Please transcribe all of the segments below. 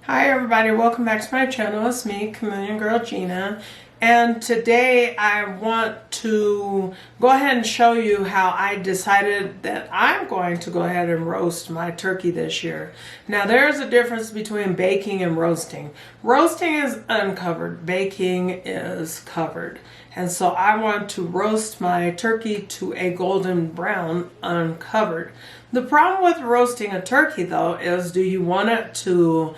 Hi everybody, welcome back to my channel. It's me, Chameleon Girl Gina, and today I want to go ahead and show you how I decided that I'm going to go ahead and roast my turkey this year. Now there's a difference between baking and roasting. Roasting is uncovered, baking is covered. And so I want to roast my turkey to a golden brown uncovered. The problem with roasting a turkey though is, do you want it to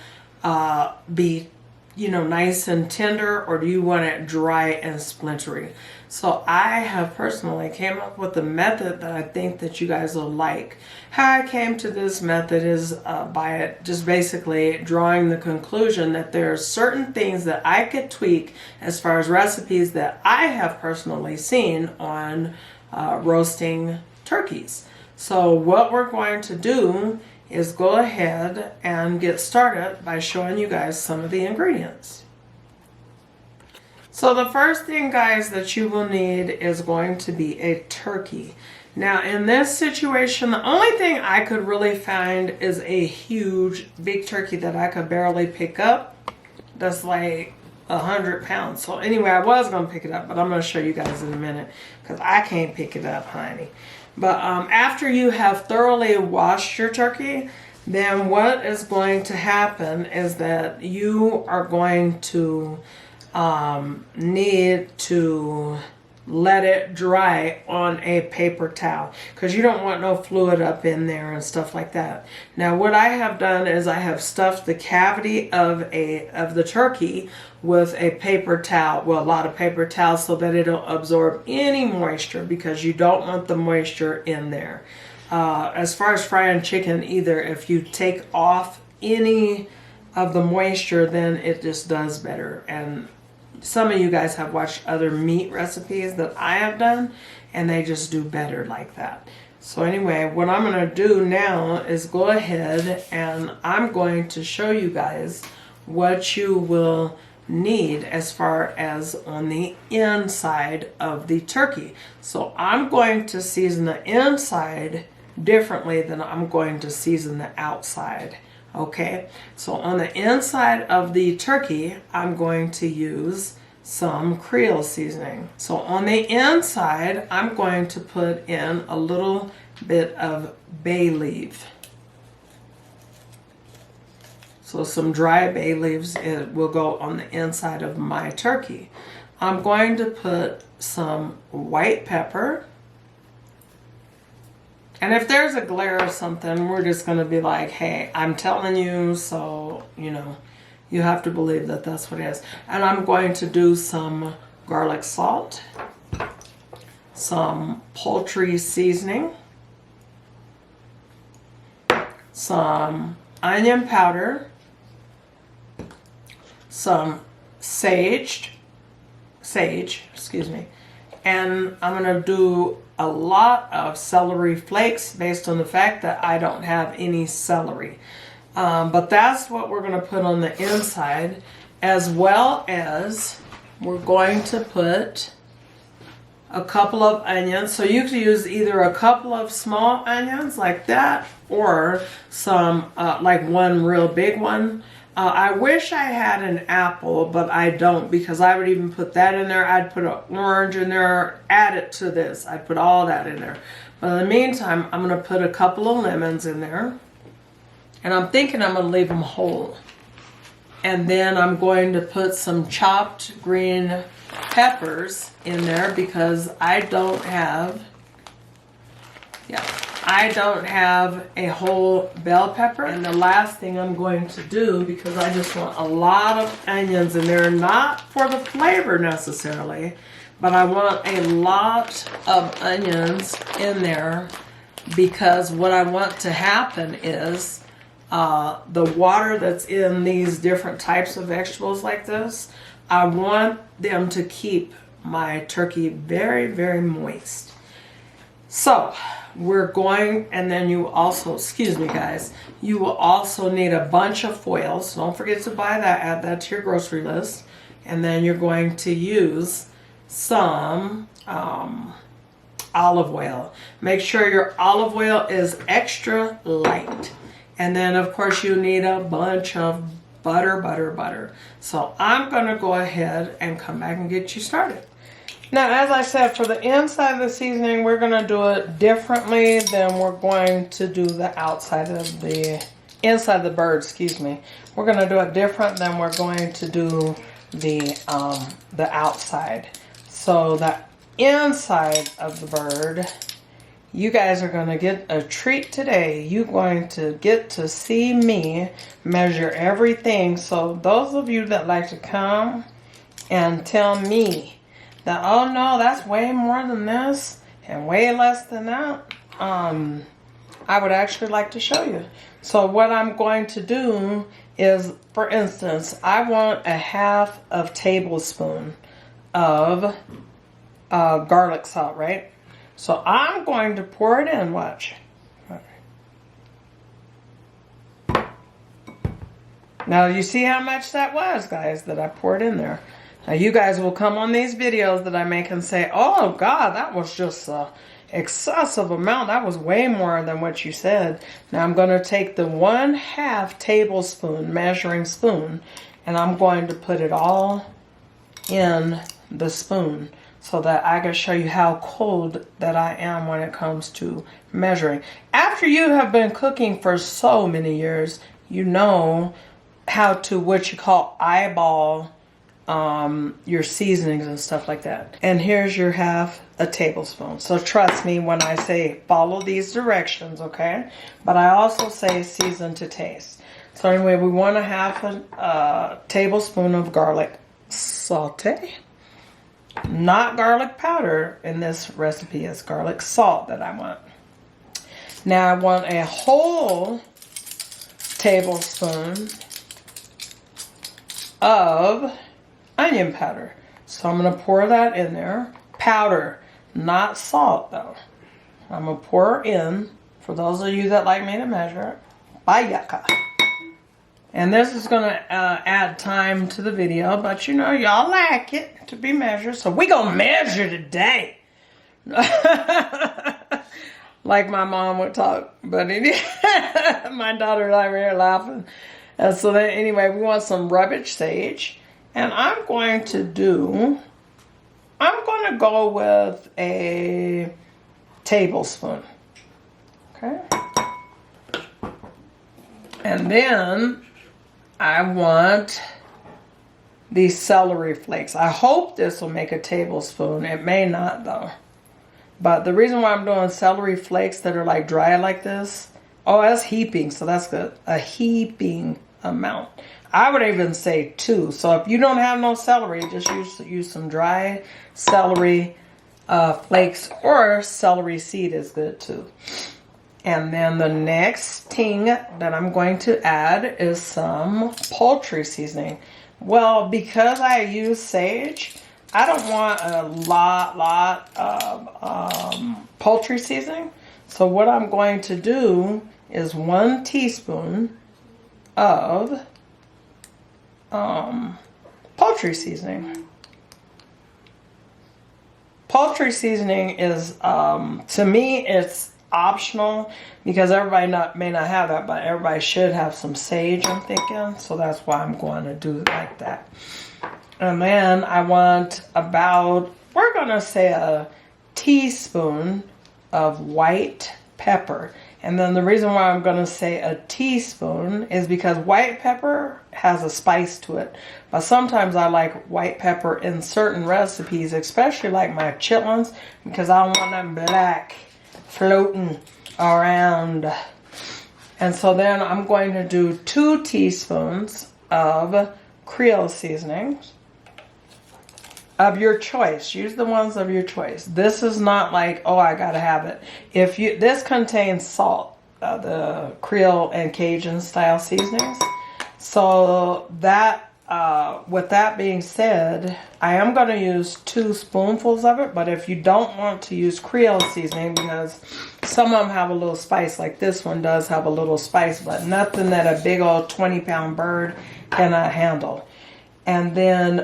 be, nice and tender, or do you want it dry and splintery? So I have personally came up with a method that I think that you guys will like. How I came to this method is by it just basically drawing the conclusion that there are certain things that I could tweak as far as recipes that I have personally seen on roasting turkeys. So what we're going to do is go ahead and get started by showing you guys some of the ingredients. So the first thing, guys, that you will need is going to be a turkey. Now in this situation, the only thing I could really find is a huge big turkey that I could barely pick up. That's like 100 pounds. So anyway, I was going to pick it up, but I'm going to show you guys in a minute because I can't pick it up, honey. But after you have thoroughly washed your turkey, then what is going to happen is that you are going to need to let it dry on a paper towel, because you don't want no fluid up in there and stuff like that. Now what I have done is I have stuffed the cavity of the turkey with a paper towel, well, a lot of paper towels, so that it'll absorb any moisture, because you don't want the moisture in there. As far as frying chicken either, if you take off any of the moisture, then it just does better. And some of you guys have watched other meat recipes that I have done, and they just do better like that. So anyway, what I'm going to do now is go ahead and I'm going to show you guys what you will need as far as on the inside of the turkey. So I'm going to season the inside differently than I'm going to season the outside. Okay, so on the inside of the turkey, I'm going to use some Creole seasoning. So on the inside, I'm going to put in a little bit of bay leaf. So some dry bay leaves, it will go on the inside of my turkey. I'm going to put some white pepper. And if there's a glare or something, we're just going to be like, hey, I'm telling you, so, you have to believe that that's what it is. And I'm going to do some garlic salt, some poultry seasoning, some onion powder, some sage, and I'm going to do a lot of celery flakes based on the fact that I don't have any celery. But that's what we're going to put on the inside, as well as we're going to put a couple of onions. So you could use either a couple of small onions like that, or some like one real big one. I wish I had an apple, but I don't, because I would even put that in there. I'd put an orange in there, add it to this. I'd put all that in there. But in the meantime, I'm going to put a couple of lemons in there. And I'm thinking I'm going to leave them whole. And then I'm going to put some chopped green peppers in there, because I don't have a whole bell pepper. And the last thing I'm going to do, because I just want a lot of onions in there, not for the flavor necessarily, but I want a lot of onions in there, because what I want to happen is the water that's in these different types of vegetables like this, I want them to keep my turkey very, very moist. So we're going, and then you also, excuse me guys, you will also need a bunch of foil. So don't forget to buy that, add that to your grocery list. And then you're going to use some olive oil. Make sure your olive oil is extra light. And then of course you need a bunch of butter, butter, butter. So I'm going to go ahead and come back and get you started. Now, as I said, for the inside of the seasoning, we're going to do it differently than we're going to do the outside of the, inside of the bird, excuse me. We're going to do it different than we're going to do the outside. So the inside of the bird, you guys are going to get a treat today. You're going to get to see me measure everything. So those of you that like to come and tell me that, oh no, that's way more than this and way less than that, I would actually like to show you. So what I'm going to do is, for instance, I want a 1/2 tablespoon of garlic salt, right? So I'm going to pour it in, watch. Now you see how much that was, guys, that I poured in there. Now you guys will come on these videos that I make and say, oh God, that was just an excessive amount. That was way more than what you said. Now I'm going to take the 1/2 tablespoon measuring spoon and I'm going to put it all in the spoon so that I can show you how cold that I am when it comes to measuring. After you have been cooking for so many years, you know how to, what you call, eyeball your seasonings and stuff like that. And here's your 1/2 tablespoon. So trust me when I say follow these directions, okay? But I also say season to taste. So anyway, we want a 1/2 tablespoon of garlic saute. Not garlic powder in this recipe, it's garlic salt that I want. Now I want a whole tablespoon of onion powder. So I'm going to pour that in there. Powder, not salt though. I'm going to pour in, for those of you that like me to measure it. Bayaka. And this is going to add time to the video, but you know, y'all like it to be measured. So we're going to measure today. Like my mom would talk. But my daughter and I were here laughing. And so then anyway, we want some rubbish sage. And I'm going to go with a tablespoon. Okay. And then I want these celery flakes. I hope this will make a tablespoon. It may not though. But the reason why I'm doing celery flakes that are like dry like this, oh, that's heaping, so that's good. A heaping amount. I would even say 2. So if you don't have no celery, just use some dry celery flakes, or celery seed is good too. And then the next thing that I'm going to add is some poultry seasoning. Well, because I use sage, I don't want a lot of poultry seasoning. So what I'm going to do is 1 teaspoon of poultry seasoning. Poultry seasoning is, to me, it's optional because everybody may not have that, but everybody should have some sage, I'm thinking. So that's why I'm going to do it like that. And then I want about, we're going to say a teaspoon of white pepper. And then the reason why I'm going to say a teaspoon is because white pepper has a spice to it. But sometimes I like white pepper in certain recipes, especially like my chitlins, because I don't want them black floating around. And so then I'm going to do 2 teaspoons of Creole seasonings of your choice. Use the ones of your choice. This is not like, oh, I gotta have it. If you, this contains salt, the Creole and Cajun style seasonings. So that, with that being said, I am going to use 2 spoonfuls of it. But if you don't want to use Creole seasoning, because some of them have a little spice, like this one does have a little spice, but nothing that a big old 20-pound bird cannot handle. And then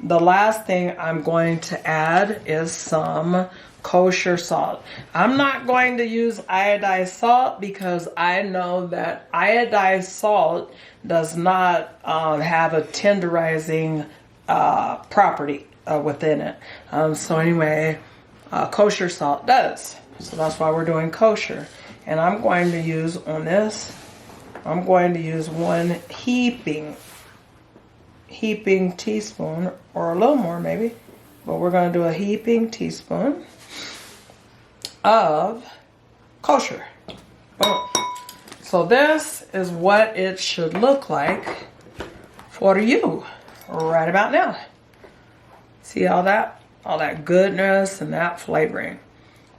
the last thing I'm going to add is some kosher salt. I'm not going to use iodized salt because I know that iodized salt does not have a tenderizing property within it. So anyway, kosher salt does. So that's why we're doing kosher. And I'm going to use on this, I'm going to use one heaping teaspoon, or a little more maybe, but we're going to do a heaping teaspoon of kosher. Boom. So this is what it should look like for you right about now. See all that goodness and that flavoring.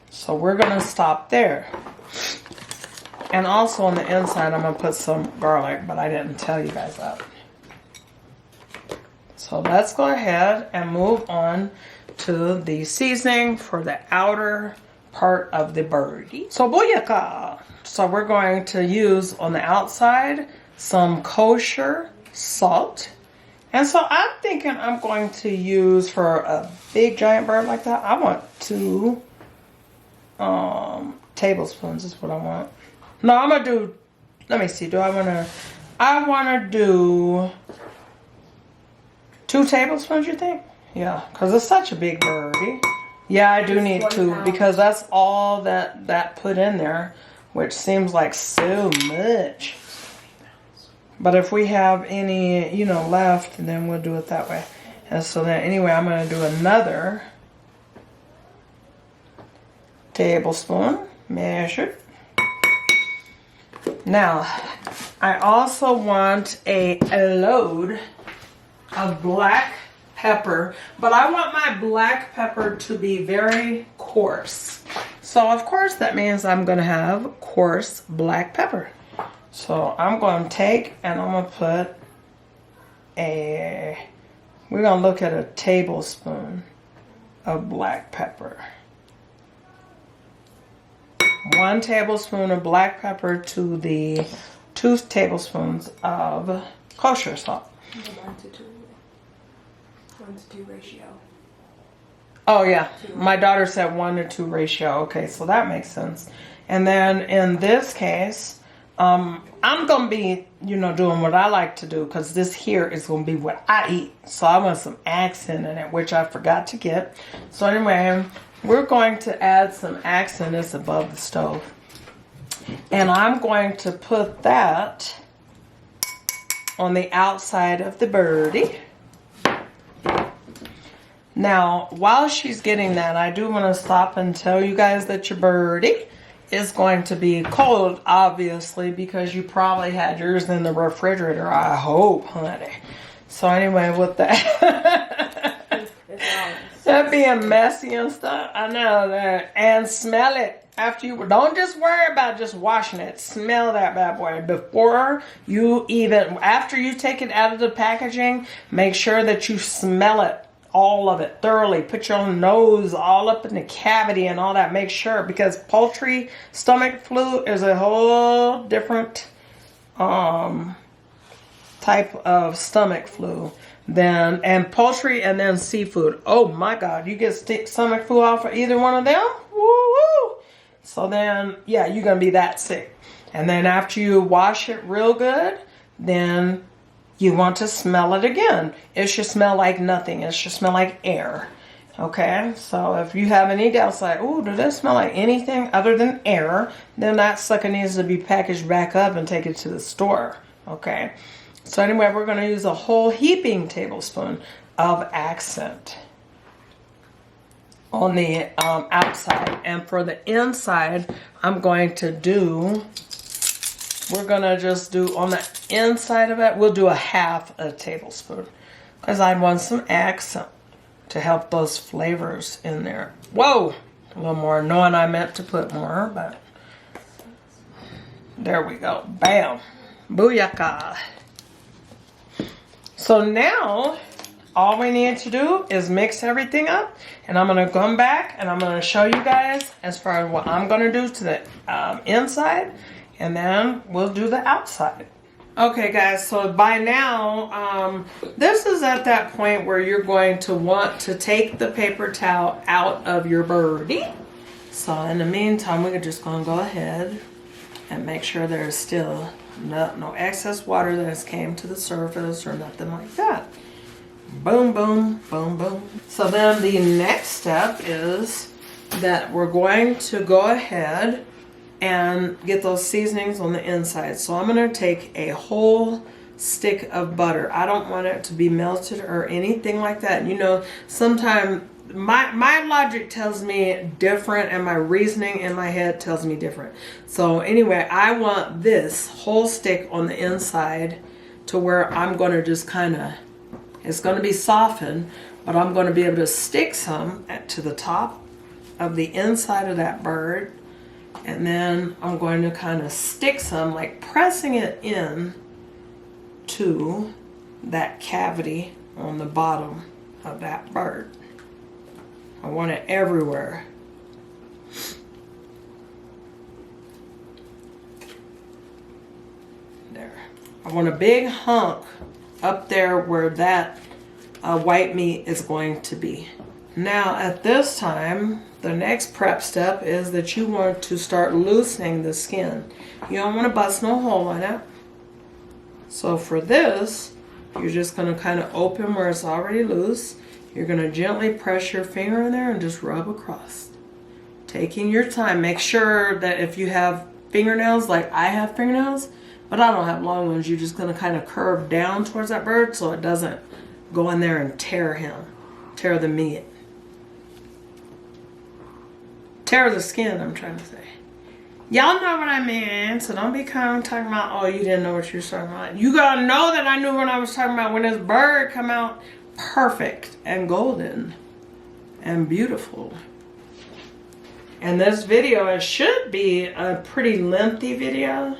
So we're going to stop there. And also on the inside I'm going to put some garlic, but I didn't tell you guys that. So let's go ahead and move on to the seasoning for the outer part of the birdie. So booyaka! So we're going to use on the outside some kosher salt. And so I'm thinking I'm going to use, for a big giant bird like that, I want 2 tablespoons is what I want. No, I'm going to do, let me see, I want to do 2 tablespoons, you think? Yeah, because it's such a big birdie. Yeah, I do need 2 because that's all that put in there, which seems like so much. But if we have any, left, then we'll do it that way. And so then, anyway, I'm going to do another tablespoon measured. Now, I also want a load of black pepper, but I want my black pepper to be very coarse. So of course that means I'm going to have coarse black pepper. So I'm going to take and I'm going to put we're going to look at a tablespoon of black pepper. 1 tablespoon of black pepper to the 2 tablespoons of kosher salt. 1-to-2 ratio. Oh yeah, my daughter said 1-to-2 ratio. Okay, so that makes sense. And then in this case, I'm gonna be, doing what I like to do, because this here is gonna be what I eat. So I want some accent in it, which I forgot to get. So anyway, we're going to add some accent. It's above the stove, and I'm going to put that on the outside of the birdie. Now, while she's getting that, I do want to stop and tell you guys that your birdie is going to be cold, obviously, because you probably had yours in the refrigerator, I hope, honey. So anyway, with that, that being messy and stuff, I know that. And smell it. Don't just worry about just washing it. Smell that bad boy. After you take it out of the packaging, make sure that you smell it. All of it thoroughly. Put your nose all up in the cavity and all that. Make sure, because poultry stomach flu is a whole different type of stomach flu and poultry and then seafood. Oh my God, you get stomach flu off of either one of them? Woo-woo! So then, yeah, you're gonna be that sick. And then after you wash it real good, then you want to smell it again. It should smell like nothing. It should smell like air. Okay? So if you have any doubts like, ooh, does that smell like anything other than air? Then that sucker needs to be packaged back up and take it to the store. Okay? So anyway, we're going to use a whole heaping tablespoon of accent on the outside. And for the inside, we're going to just do on the inside of it, we'll do a 1/2 tablespoon. Because I want some accent to help those flavors in there. Whoa! A little more, knowing I meant to put more, but there we go. Bam! Booyaka! So now, all we need to do is mix everything up. And I'm going to come back and I'm going to show you guys as far as what I'm going to do to the inside. And then we'll do the outside. Okay guys, so by now, this is at that point where you're going to want to take the paper towel out of your birdie. So in the meantime, we're just gonna go ahead and make sure there's still no excess water that has came to the surface or nothing like that. Boom, boom, boom, boom. So then the next step is that we're going to go ahead and get those seasonings on the inside. So I'm going to take a whole stick of butter. I don't want it to be melted or anything like that. You know, sometimes my logic tells me different and my reasoning in my head tells me different. So anyway, I want this whole stick on the inside to where I'm going to just kind of, it's going to be softened, but I'm going to be able to stick some to the top of the inside of that bird. And then I'm going to kind of stick some, like pressing it in to that cavity on the bottom of that bird. I want it everywhere. There. I want a big hunk up there where that white meat is going to be. Now at this time, the next prep step is that you want to start loosening the skin. You don't want to bust no hole in it. So for this, you're just going to kind of open where it's already loose. You're going to gently press your finger in there and just rub across. Taking your time. Make sure that if you have fingernails, like I have fingernails, but I don't have long ones, you're just going to kind of curve down towards that bird so it doesn't go in there and tear the meat. Tear the skin, I'm trying to say. Y'all know what I mean, so don't be kind of talking about, oh, you didn't know what you were talking about. You gotta know that I knew what I was talking about when this bird come out perfect and golden and beautiful. And this video, it should be a pretty lengthy video,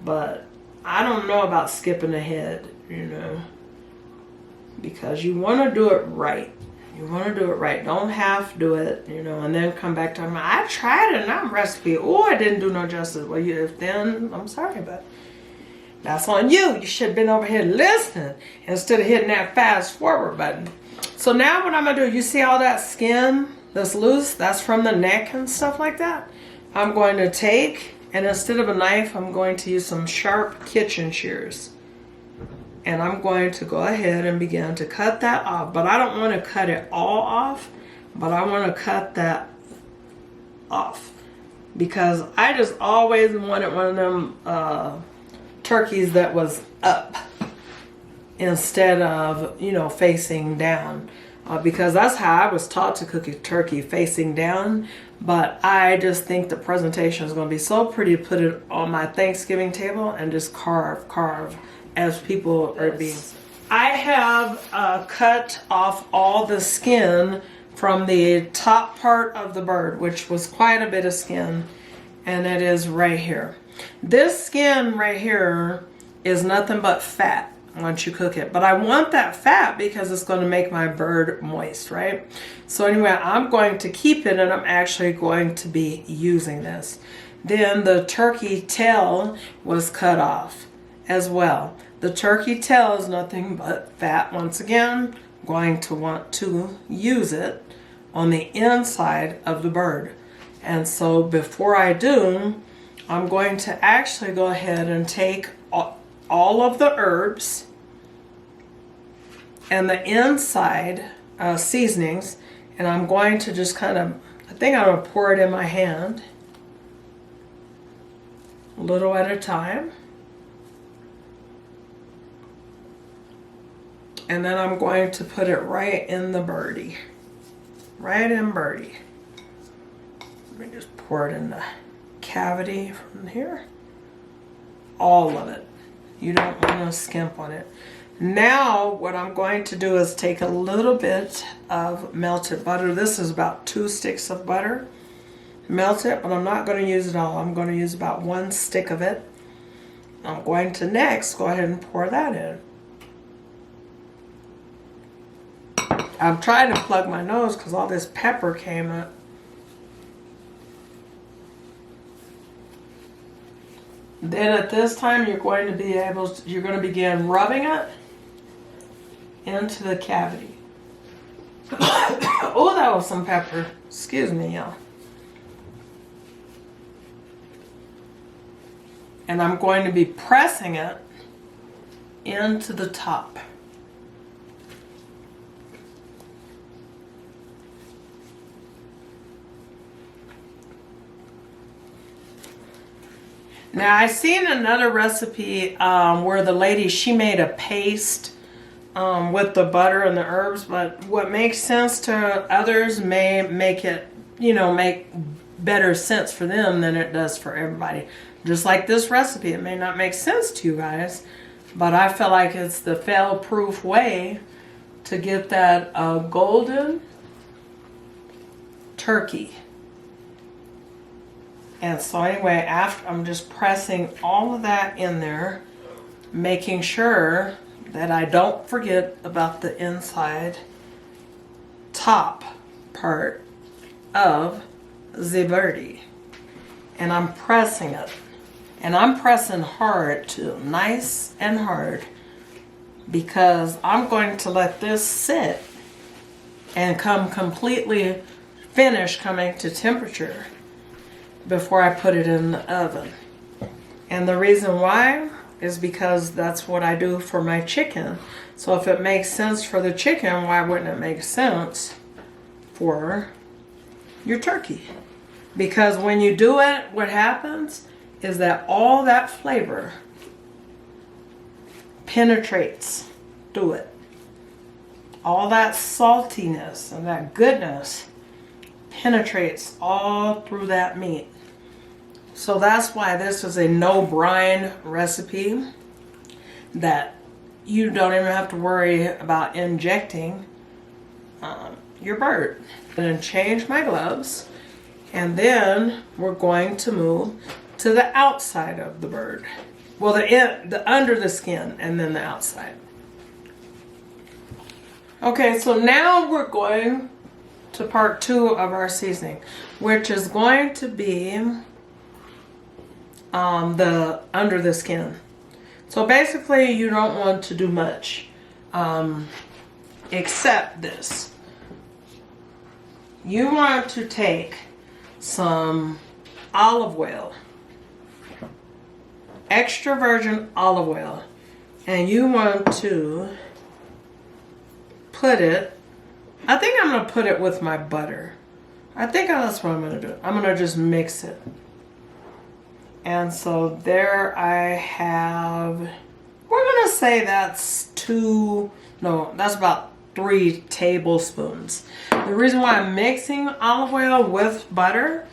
but I don't know about skipping ahead, you know, because you want to do it right. You want to do it right. Don't half do it, you know, and then come back to me. I tried another recipe. Oh, I didn't do no justice. Well, then I'm sorry, but that's on you. You should have been over here listening instead of hitting that fast forward button. So now what I'm going to do, you see all that skin that's loose? That's from the neck and stuff like that. I'm going to take, and instead of a knife, I'm going to use some sharp kitchen shears. And I'm going to go ahead and begin to cut that off. But I don't want to cut it all off, but I want to cut that off. Because I just always wanted one of them turkeys that was up instead of, you know, facing down. Because that's how I was taught to cook a turkey, facing down. But I just think the presentation is going to be so pretty to put it on my Thanksgiving table and just carve as people are being. I have cut off all the skin from the top part of the bird, which was quite a bit of skin, and it is right here. This skin right here is nothing but fat once you cook it, but I want that fat because it's going to make my bird moist, right? So anyway, I'm going to keep it, and I'm actually going to be using this. Then the turkey tail was cut off as well. The turkey tail is nothing but fat. Once again, going to want to use it on the inside of the bird. And so before I do, I'm going to actually go ahead and take all of the herbs and the inside seasonings, and I'm going to just kind of, I think I'm going to pour it in my hand, a little at a time. And then I'm going to put it right in the birdie. Right in birdie. Let me just pour it in the cavity from here. All of it. You don't want to skimp on it. Now what I'm going to do is take a little bit of melted butter. This is about 2 sticks of butter. Melt it, but I'm not going to use it all. I'm going to use about 1 stick of it. I'm going to next go ahead and pour that in. I'm trying to plug my nose because all this pepper came up. Then at this time, you're going to begin rubbing it into the cavity. Oh, that was some pepper. Excuse me, y'all. And I'm going to be pressing it into the top. Now, I seen another recipe where the lady, she made a paste with the butter and the herbs, but what makes sense to others may make it, make better sense for them than it does for everybody. Just like this recipe, it may not make sense to you guys, but I feel like it's the fail-proof way to get that golden turkey. And so anyway, after I'm just pressing all of that in there, making sure that I don't forget about the inside top part of the birdie. And I'm pressing it. And I'm pressing hard too, nice and hard, because I'm going to let this sit and come completely finished coming to temperature before I put it in the oven. And the reason why is because that's what I do for my chicken. So if it makes sense for the chicken, why wouldn't it make sense for your turkey? Because when you do it, what happens is that all that flavor penetrates through it. All that saltiness and that goodness penetrates all through that meat. So that's why this is a no brine recipe, that you don't even have to worry about injecting your bird. I'm going to change my gloves, and then we're going to move to the outside of the bird. Well, the under the skin, and then the outside. Okay, so now we're going to part 2 of our seasoning, which is going to be the under the skin. So basically, you don't want to do much except this. You want to take some olive oil, extra virgin olive oil, and you want to put it, I think I'm going to put it with my butter. I think that's what I'm going to do. I'm going to just mix it. And so there I have, we're going to say that's that's about 3 tablespoons. The reason why I'm mixing olive oil with butter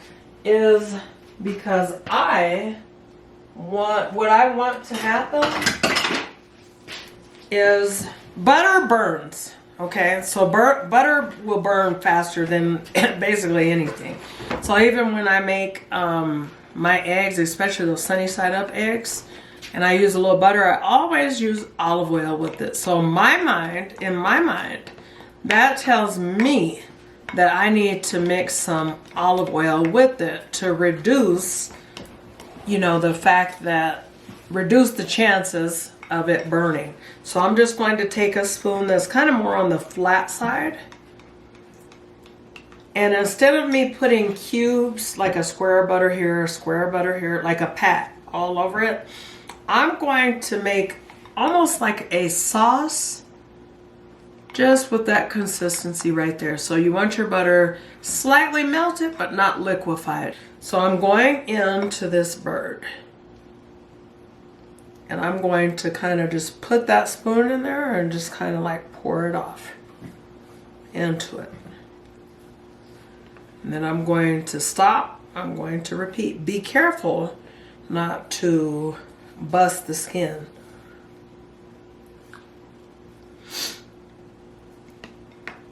is because what I want to happen is butter burns. Okay, so butter will burn faster than basically anything. So even when I make my eggs, especially those sunny side up eggs, and I use a little butter, I always use olive oil with it. So in my mind, that tells me that I need to mix some olive oil with it to reduce, the fact that, reduce the chances of it burning. So I'm just going to take a spoon that's kind of more on the flat side. And instead of me putting cubes, like a square of butter here, a square of butter here, like a pat all over it, I'm going to make almost like a sauce, just with that consistency right there. So you want your butter slightly melted, but not liquefied. So I'm going into this bird. And I'm going to kind of just put that spoon in there and just kind of like pour it off into it. And then I'm going to stop. I'm going to repeat. Be careful not to bust the skin.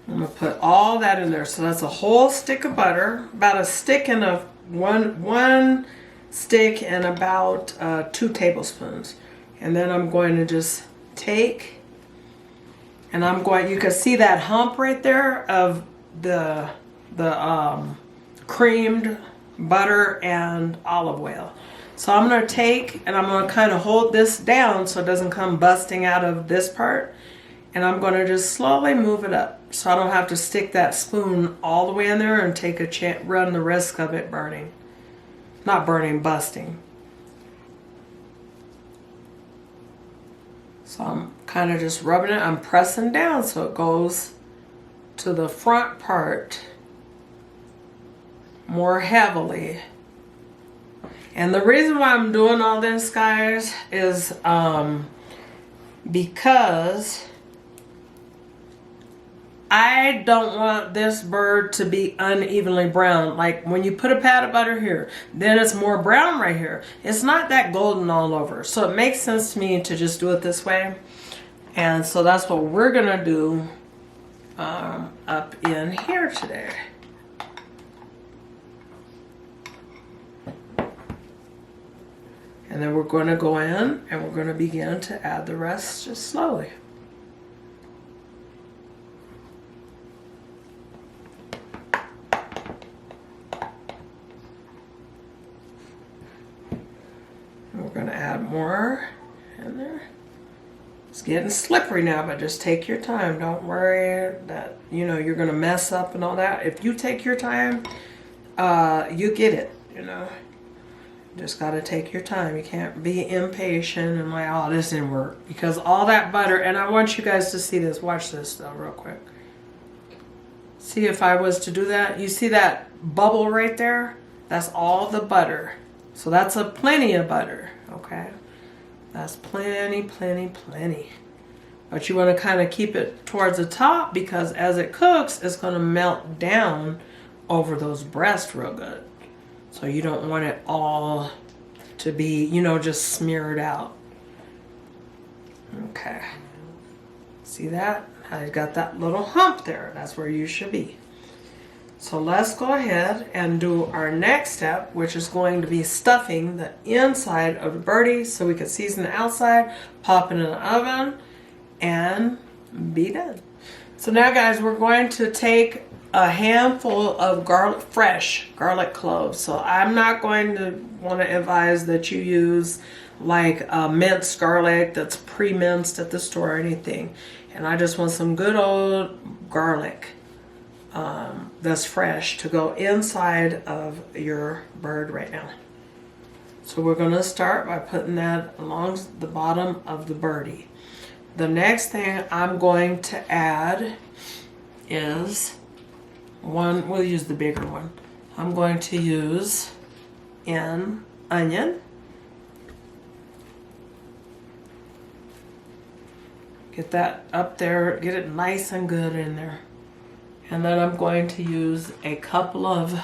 I'm going to put all that in there. So that's a whole stick of butter, about a stick and one stick and about 2 tablespoons. And then I'm going to just take, and you can see that hump right there of the creamed butter and olive oil. So I'm going to take and I'm going to kind of hold this down so it doesn't come busting out of this part. And I'm going to just slowly move it up so I don't have to stick that spoon all the way in there and take a chance, run the risk of it burning. Not burning, busting. So I'm kind of just rubbing it. I'm pressing down so it goes to the front part more heavily. And the reason why I'm doing all this, guys, is because I don't want this bird to be unevenly brown. Like when you put a pat of butter here, then it's more brown right here. It's not that golden all over. So it makes sense to me to just do it this way. And so that's what we're gonna do up in here today. And then we're going to go in and we're going to begin to add the rest just slowly. And we're going to add more in there. It's getting slippery now, but just take your time. Don't worry that, you know, you're going to mess up and all that. If you take your time, you get it, you know. Just got to take your time. You can't be impatient and like, oh, this didn't work. Because all that butter, and I want you guys to see this. Watch this though real quick. See, if I was to do that, you see that bubble right there? That's all the butter. So that's a plenty of butter, okay? That's plenty, plenty, plenty. But you want to kind of keep it towards the top because as it cooks, it's going to melt down over those breasts real good. So you don't want it all to be, you know, just smeared out. Okay. See that? I got that little hump there. That's where you should be. So let's go ahead and do our next step, which is going to be stuffing the inside of the birdie so we can season the outside, pop it in the oven, and be done. So now, guys, we're going to take a handful of garlic, fresh garlic cloves. So I'm not going to want to advise that you use like minced garlic that's pre-minced at the store or anything. And I just want some good old garlic that's fresh to go inside of your bird right now. So we're going to start by putting that along the bottom of the birdie. The next thing I'm going to add is one, we'll use the bigger one. I'm going to use an onion. Get that up there, get it nice and good in there. And then I'm going to use a couple of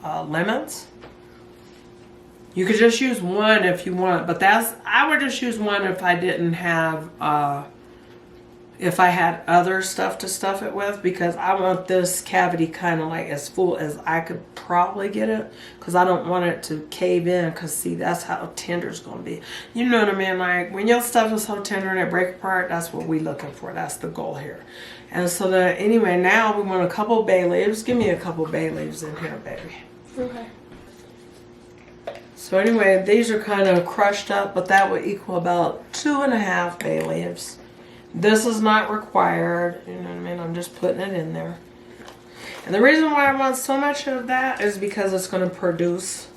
lemons. You could just use one if you want, but I would just use one if I didn't have if I had other stuff to stuff it with, because I want this cavity kind of like as full as I could probably get it, because I don't want it to cave in, because see, that's how tender it's going to be. You know what I mean? Like when your stuff is so tender and it break apart, that's what we're looking for. That's the goal here. And so anyway, now we want a couple bay leaves. Give me a couple bay leaves in here, baby. Okay. So anyway, these are kind of crushed up, but that would equal about 2.5 bay leaves. This is not required, you know what I mean? I'm just putting it in there. And the reason why I want so much of that is because it's going to produce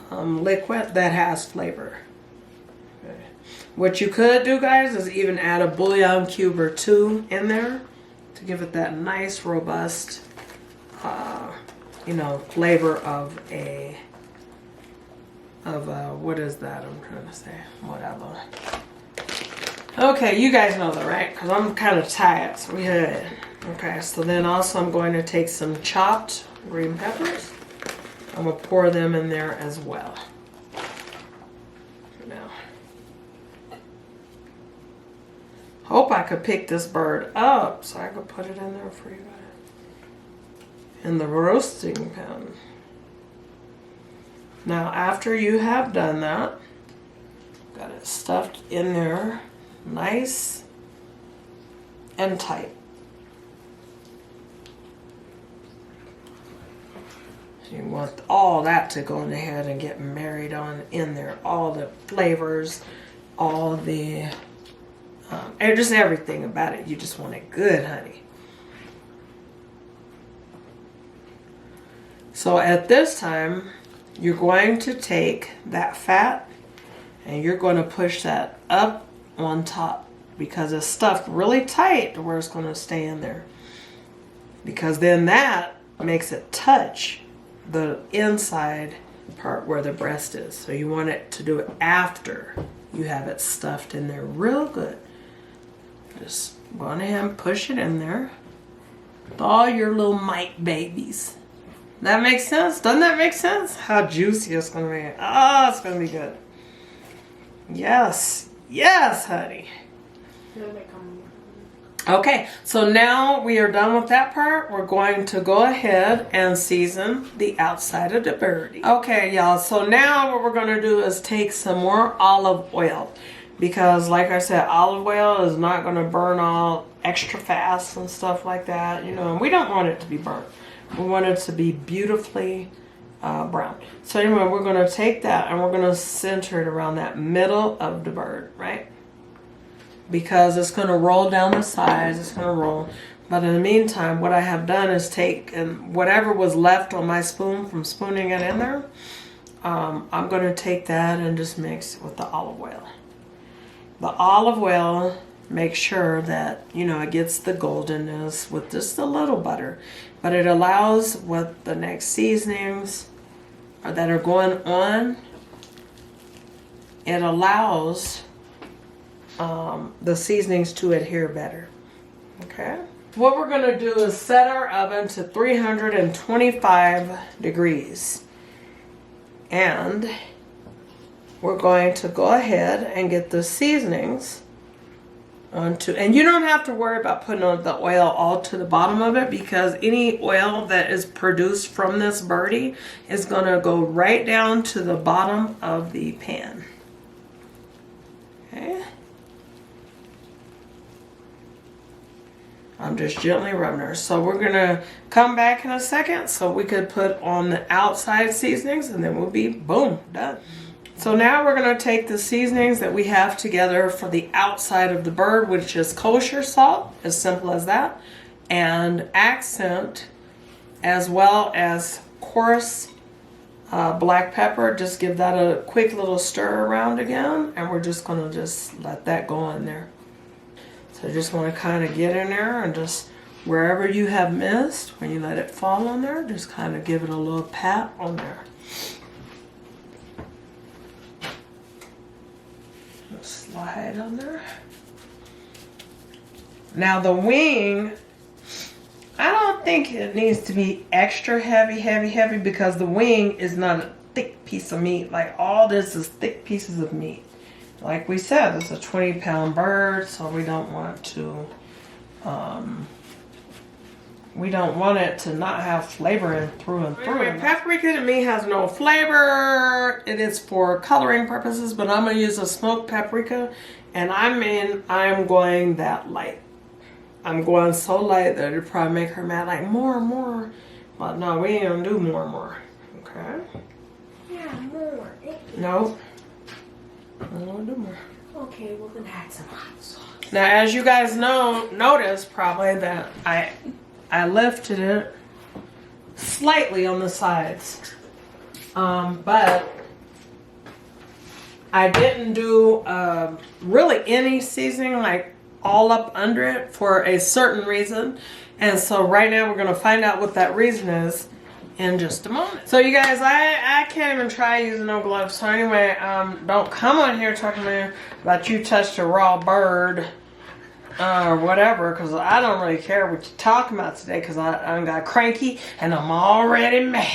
liquid that has flavor. Okay. What you could do, guys, is even add a bouillon cube or two in there to give it that nice, robust, you know, flavor of what is that I'm trying to say? Whatever. Okay, you guys know that, right? Because I'm kind of tired, so we had it. Okay, so then also I'm going to take some chopped green peppers. I'm going to pour them in there as well. For now. Hope I could pick this bird up so I could put it in there for you guys. In the roasting pan. Now, after you have done that, got it stuffed in there. Nice and tight. You want all that to go in ahead and get married on in there. All the flavors, all the, and just everything about it. You just want it good, honey. So at this time, you're going to take that fat and you're going to push that up on top because it's stuffed really tight to where it's going to stay in there. Because then that makes it touch the inside part where the breast is. So you want it to do it after you have it stuffed in there real good. Just go on ahead and push it in there with all your little mite babies. That makes sense? Doesn't that make sense? How juicy it's going to be. Oh, it's going to be good. Yes. Yes, honey. Okay, so now we are done with that part. We're going to go ahead and season the outside of the birdie. Okay, y'all, so now what we're going to do is take some more olive oil. Because, like I said, olive oil is not going to burn all extra fast and stuff like that. You know, and we don't want it to be burnt. We want it to be beautifully brown. So anyway, we're going to take that and we're going to center it around that middle of the bird, right? Because it's going to roll down the sides, it's going to roll. But in the meantime, what I have done is take and whatever was left on my spoon from spooning it in there, I'm going to take that and just mix it with the olive oil. The olive oil makes sure that, you know, it gets the goldenness with just a little butter. But it allows what the next seasonings that are going on, it allows the seasonings to adhere better. Okay. What we're going to do is set our oven to 325 degrees. And we're going to go ahead and get the seasonings onto, and you don't have to worry about putting on the oil all to the bottom of it because any oil that is produced from this birdie is going to go right down to the bottom of the pan. Okay. I'm just gently rubbing her. So we're going to come back in a second so we could put on the outside seasonings and then we'll be, boom, done. So now we're going to take the seasonings that we have together for the outside of the bird, which is kosher salt, as simple as that, and accent, as well as coarse black pepper. Just give that a quick little stir around again, and we're just going to just let that go in there. So just want to kind of get in there and just wherever you have missed, when you let it fall on there, just kind of give it a little pat on there. Slide on there. Now the wing, I don't think it needs to be extra heavy because the wing is not a thick piece of meat. Like all this is thick pieces of meat. Like we said, it's a 20-pound bird, so we don't want to it to not have flavor in through and through. Paprika to me has no flavor. It is for coloring purposes, but I'm going to use a smoked paprika, and I'm going that light. I'm going so light that it'll probably make her mad, like more. But no, we ain't going to do more. Okay? Yeah, more. No. I don't want to do more. Okay, we're going to add some hot sauce. Now, as you guys notice probably that I lifted it slightly on the sides, but I didn't do really any seasoning like all up under it for a certain reason. And so right now we're going to find out what that reason is in just a moment. So you guys, I can't even try using no gloves. So anyway, don't come on here talking to me about you touched a raw bird or whatever, because I don't really care what you're talking about today, because I got cranky and I'm already mad.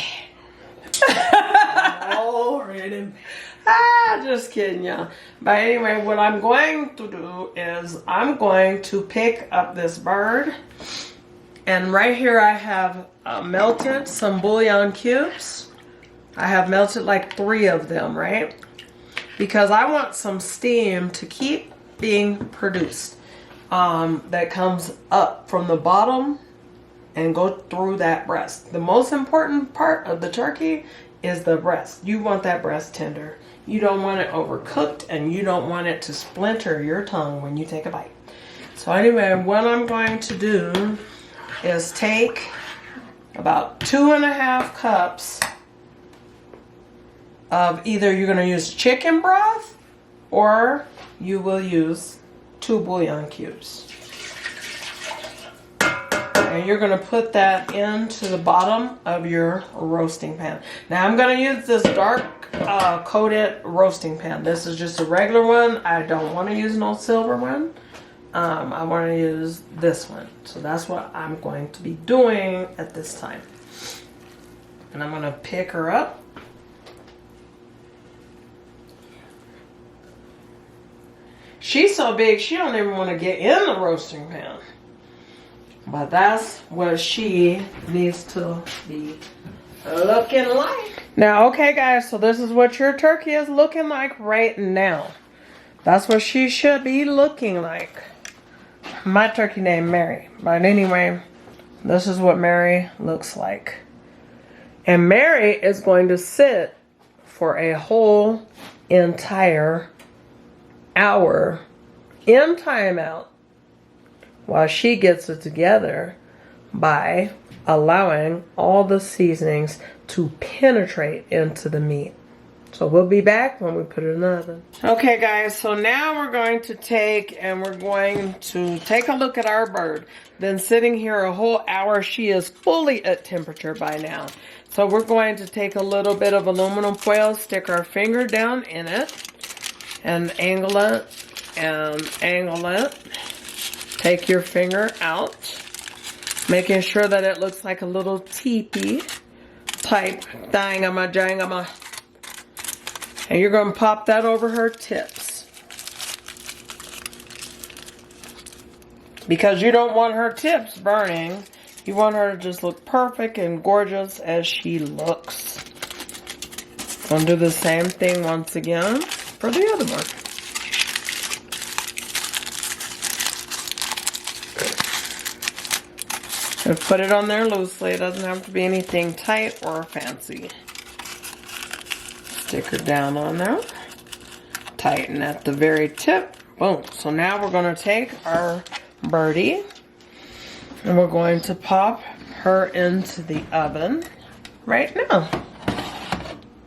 Just kidding, y'all. But anyway, what I'm going to do is I'm going to pick up this bird, and right here I have melted some bouillon cubes. I have melted like 3 of them, right? Because I want some steam to keep being produced. That comes up from the bottom and go through that breast. The most important part of the turkey is the breast. You want that breast tender. You don't want it overcooked, and you don't want it to splinter your tongue when you take a bite. So anyway, what I'm going to do is take about 2.5 cups of either you're going to use chicken broth or you will use 2 bouillon cubes. And you're going to put that into the bottom of your roasting pan. Now I'm going to use this dark coated roasting pan. This is just a regular one. I don't want to use no silver one. I want to use this one. So that's what I'm going to be doing at this time. And I'm going to pick her up. She's so big, she don't even want to get in the roasting pan. But that's what she needs to be looking like. Now, okay guys, so this is what your turkey is looking like right now. That's what she should be looking like. My turkey named Mary. But anyway, this is what Mary looks like. And Mary is going to sit for a whole entire hour in timeout while she gets it together by allowing all the seasonings to penetrate into the meat. So we'll be back when we put it in the oven. Okay guys, so now we're going to take a look at our bird. Been sitting here a whole hour. She is fully at temperature by now. So we're going to take a little bit of aluminum foil, stick our finger down in it, and angle it, and angle it. Take your finger out, making sure that it looks like a little teepee type thingama-jangama. And you're going to pop that over her tips. Because you don't want her tips burning. You want her to just look perfect and gorgeous as she looks. Gonna do the same thing once again for the other one. And put it on there loosely. It doesn't have to be anything tight or fancy. Stick her down on there. Tighten at the very tip. Boom. So now we're going to take our birdie and we're going to pop her into the oven right now.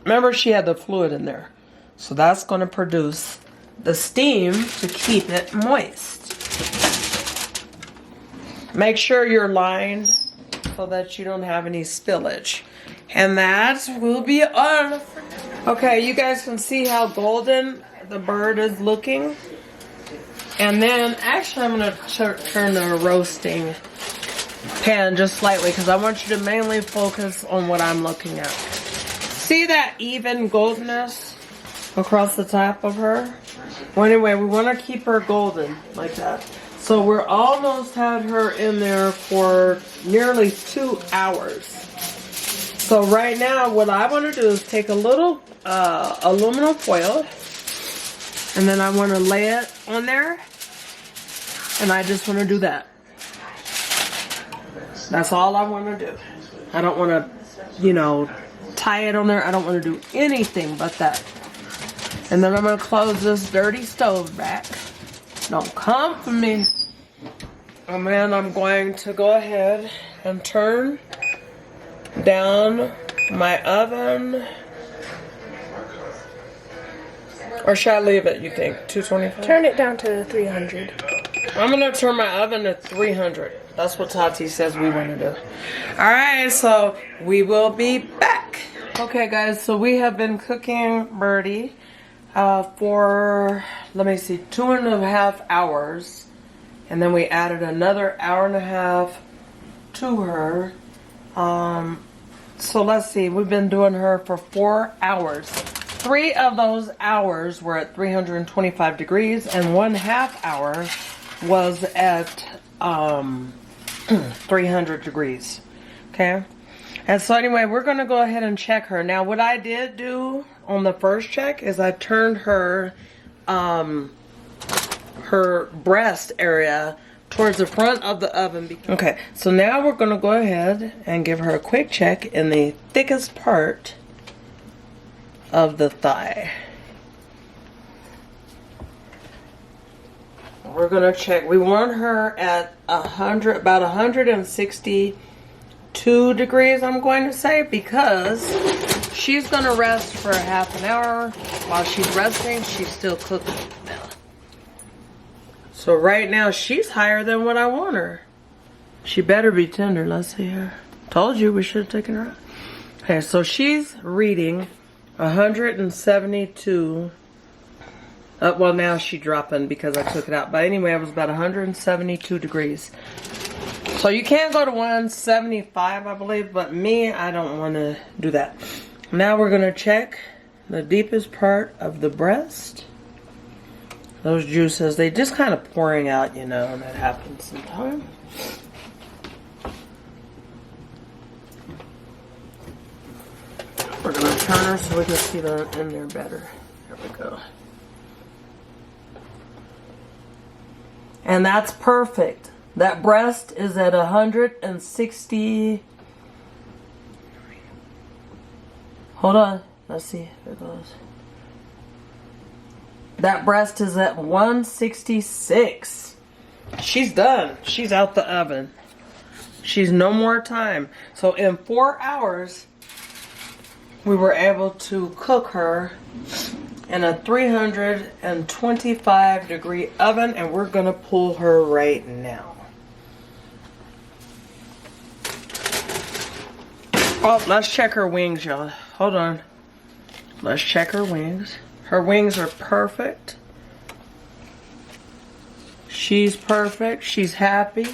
Remember, she had the fluid in there. So that's going to produce the steam to keep it moist. Make sure you're lined so that you don't have any spillage. And that will be on. Okay, you guys can see how golden the bird is looking. And then, actually, I'm going to turn the roasting pan just slightly because I want you to mainly focus on what I'm looking at. See that even goldenness across the top of her? Well, anyway, we want to keep her golden like that. So we're almost had her in there for nearly 2 hours. So right now, what I want to do is take a little aluminum foil, and then I want to lay it on there, and I just want to do that. That's all I want to do. I don't want to, tie it on there. I don't want to do anything but that. And then I'm going to close this dirty stove back. Don't come for me. And then I'm going to go ahead and turn down my oven. Or should I leave it, you think? 225? Turn it down to 300. I'm going to turn my oven to 300. That's what Tati says we want to do. Alright, so we will be back. Okay, guys, so we have been cooking birdie for, let me see, 2.5 hours. And then we added another 1.5 hours to her. So let's see, we've been doing her for 4 hours. 3 of those hours were at 325 degrees and 1/2 hour was at 300 degrees. Okay? And so anyway, we're going to go ahead and check her. Now, what I did do on the first check is I turned her her breast area towards the front of the oven. Okay, so now we're gonna go ahead and give her a quick check in the thickest part of the thigh. We're gonna check. We want her at about 162 degrees, I'm going to say, because she's gonna rest for half an hour. While she's resting, she's still cooking now. So right now she's higher than what I want her. She better be tender. Let's see here. Told you we should have taken her out. Okay, so she's reading 172. Well, now she's dropping because I took it out. But anyway, it was about 172 degrees. So you can go to 175, I believe. But me, I don't want to do that. Now we're going to check the deepest part of the breast. Those juices, they just kind of pouring out, you know, and that happens sometimes. We're going to turn her so we can see that in there better. There we go. And that's perfect. That breast is at 160. Hold on. Let's see if it goes. That breast is at 166. She's done. She's out the oven. She's no more time. So in 4 hours, we were able to cook her in a 325 degree oven, and we're gonna pull her right now. Oh, let's check her wings, y'all. Hold on. Let's check her wings. Her wings are perfect. She's perfect. She's happy.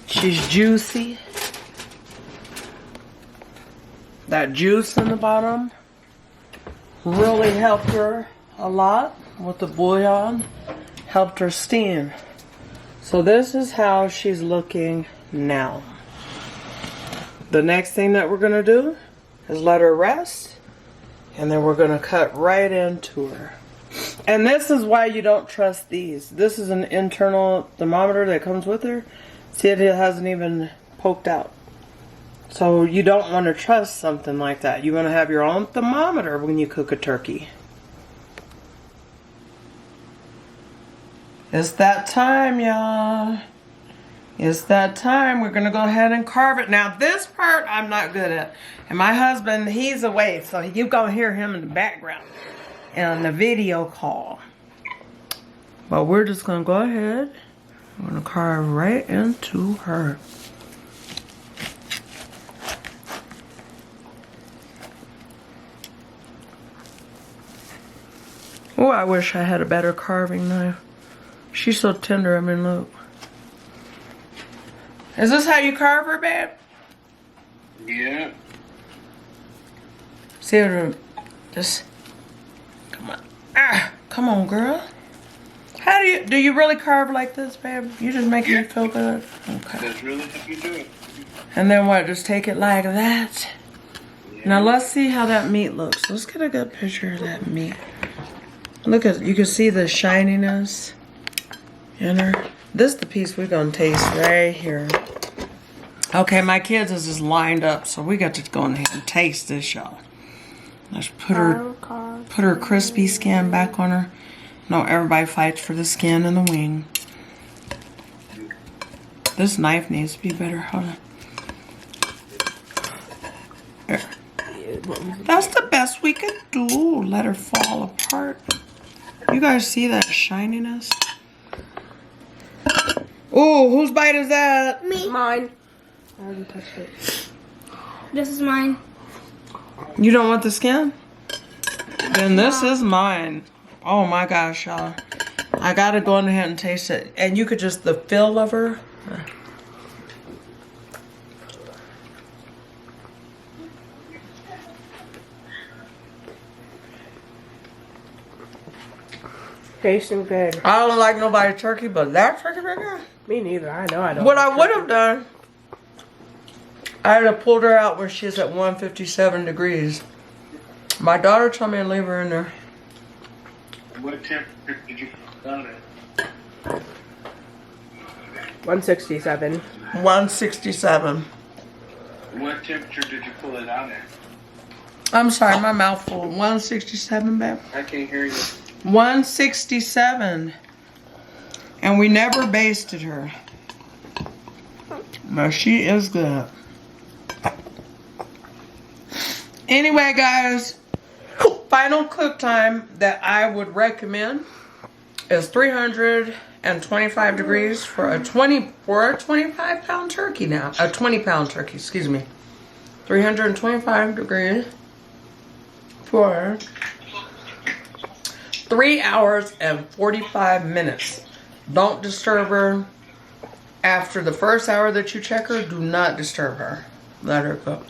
She's juicy. That juice in the bottom really helped her a lot with the bouillon. Helped her steam. So this is how she's looking now. The next thing that we're going to do is let her rest. And then we're going to cut right into her. And this is why you don't trust these. This is an internal thermometer that comes with her. See, it hasn't even poked out. So you don't want to trust something like that. You want to have your own thermometer when you cook a turkey. It's that time, y'all. It's that time. We're going to go ahead and carve it. Now, this part I'm not good at. And my husband, he's away. So you're going to hear him in the background on the video call. But we're just going to go ahead. We're going to carve right into her. Oh, I wish I had a better carving knife. She's so tender. I mean, look. Is this how you carve her, babe? Yeah. See her, just, come on. Ah, come on, girl. How do you really carve like this, babe? You just make me feel good? Okay. That's really how you do it. And then what, just take it like that? Yeah. Now let's see how that meat looks. Let's get a good picture of that meat. Look at, you can see the shininess in her. This is the piece we're gonna taste right here. Okay, my kids is just lined up, so we got to go ahead and taste this, y'all. Let's put her crispy skin back on her. No, everybody fights for the skin and the wing. This knife needs to be better. Hold on. There. That's the best we could do. Let her fall apart. You guys see that shininess? Oh, whose bite is that? Me. Mine. I already touched it. This is mine. You don't want the skin? Then this is mine. Oh my gosh, y'all. I gotta go in ahead and taste it. And you could just, the feel of her. Tasting good. I don't like nobody's turkey, but that turkey right there. Me neither. I know I don't. What I would have done, I would have pulled her out where she's at 157 degrees. My daughter told me to leave her in there. What temperature did you put on it? 167. 167. What temperature did you pull it out at? I'm sorry, my mouth full. 167, babe. I can't hear you. 167. And we never basted her. But she is good. Anyway, guys, final cook time that I would recommend is 325 degrees for a 25-pound turkey now. A 20-pound turkey, excuse me. 325 degrees for 3 hours and 45 minutes. Don't disturb her. After the first hour that you check her, do not disturb her. Let her cook.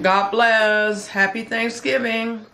God bless. Happy Thanksgiving.